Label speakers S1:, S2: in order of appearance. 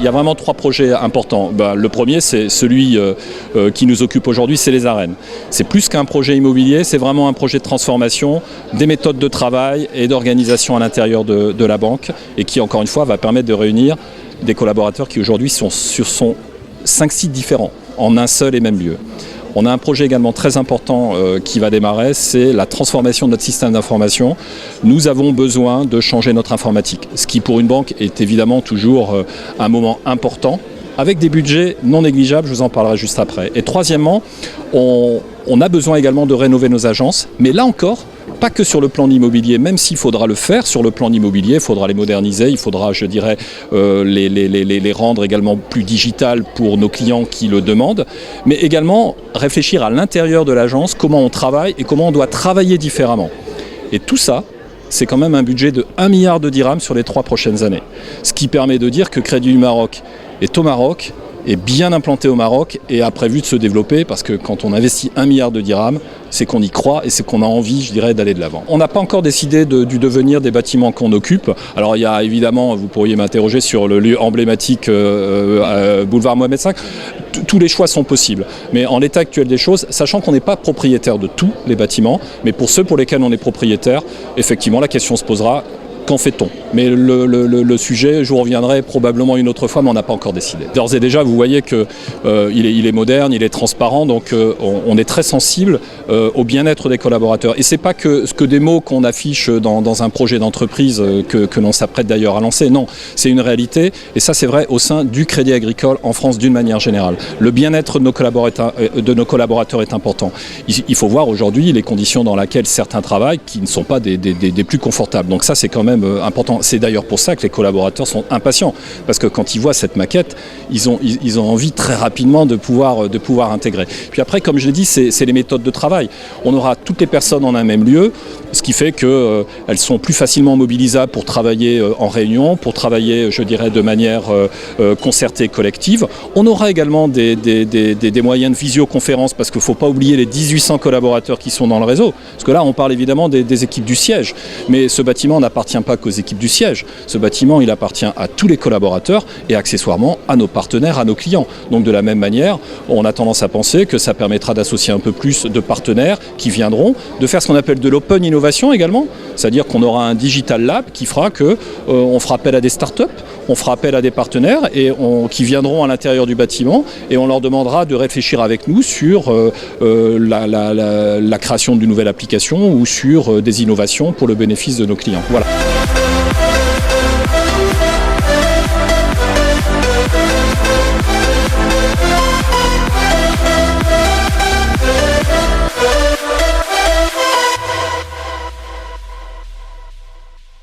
S1: il y a vraiment 3 projets importants. Le premier, c'est celui qui nous occupe aujourd'hui, c'est les arènes. C'est plus qu'un projet immobilier, c'est vraiment un projet de transformation des méthodes de travail et d'organisation à l'intérieur de la banque et qui, encore une fois, va permettre de réunir des collaborateurs qui aujourd'hui sont sur 5 sites différents, en un seul et même lieu. On a un projet également très important qui va démarrer, c'est la transformation de notre système d'information. Nous avons besoin de changer notre informatique, ce qui pour une banque est évidemment toujours un moment important, avec des budgets non négligeables, je vous en parlerai juste après. Et troisièmement, on a besoin également de rénover nos agences, mais là encore, pas que sur le plan de l'immobilier, même s'il faudra le faire sur le plan de l'immobilier, il faudra les moderniser, il faudra, je dirais, les rendre également plus digitales pour nos clients qui le demandent, mais également réfléchir à l'intérieur de l'agence, comment on travaille et comment on doit travailler différemment. Et tout ça, c'est quand même un budget de 1 milliard de dirhams sur les 3 prochaines années. Ce qui permet de dire que Crédit du Maroc est au Maroc, est bien implanté au Maroc et a prévu de se développer parce que quand on investit 1 milliard de dirhams, c'est qu'on y croit et c'est qu'on a envie, je dirais, d'aller de l'avant. On n'a pas encore décidé du devenir des bâtiments qu'on occupe. Alors il y a évidemment, vous pourriez m'interroger sur le lieu emblématique boulevard Mohamed V. Tous les choix sont possibles. Mais en l'état actuel des choses, sachant qu'on n'est pas propriétaire de tous les bâtiments, mais pour ceux pour lesquels on est propriétaire, effectivement la question se posera. Qu'en fait-on? Mais le sujet, je vous reviendrai probablement une autre fois, mais on n'a pas encore décidé. D'ores et déjà, vous voyez qu'il est moderne, il est transparent, donc on est très sensible au bien-être des collaborateurs. Et ce n'est pas que des mots qu'on affiche dans un projet d'entreprise que l'on s'apprête d'ailleurs à lancer. Non, c'est une réalité, et ça c'est vrai au sein du Crédit Agricole en France d'une manière générale. Le bien-être de nos collaborateurs est important. Il faut voir aujourd'hui les conditions dans lesquelles certains travaillent qui ne sont pas des plus confortables. Donc ça c'est quand même important. C'est d'ailleurs pour ça que les collaborateurs sont impatients, parce que quand ils voient cette maquette, ils ont envie très rapidement de pouvoir intégrer. Puis après, comme je l'ai dit, c'est les méthodes de travail. On aura toutes les personnes en un même lieu, ce qui fait qu'elles sont plus facilement mobilisables pour travailler en réunion, pour travailler, je dirais, de manière concertée, collective. On aura également des moyens de visioconférence, parce qu'il ne faut pas oublier les 1800 collaborateurs qui sont dans le réseau, parce que là, on parle évidemment des équipes du siège, mais ce bâtiment n'appartient pas qu'aux équipes du siège. Ce bâtiment, il appartient à tous les collaborateurs et accessoirement à nos partenaires, à nos clients. Donc de la même manière, on a tendance à penser que ça permettra d'associer un peu plus de partenaires qui viendront, de faire ce qu'on appelle de l'open innovation également, c'est-à-dire qu'on aura un digital lab qui fera on fera appel à des startups, on fera appel à des partenaires qui viendront à l'intérieur du bâtiment et on leur demandera de réfléchir avec nous sur la création d'une nouvelle application ou sur des innovations pour le bénéfice de nos clients. Voilà.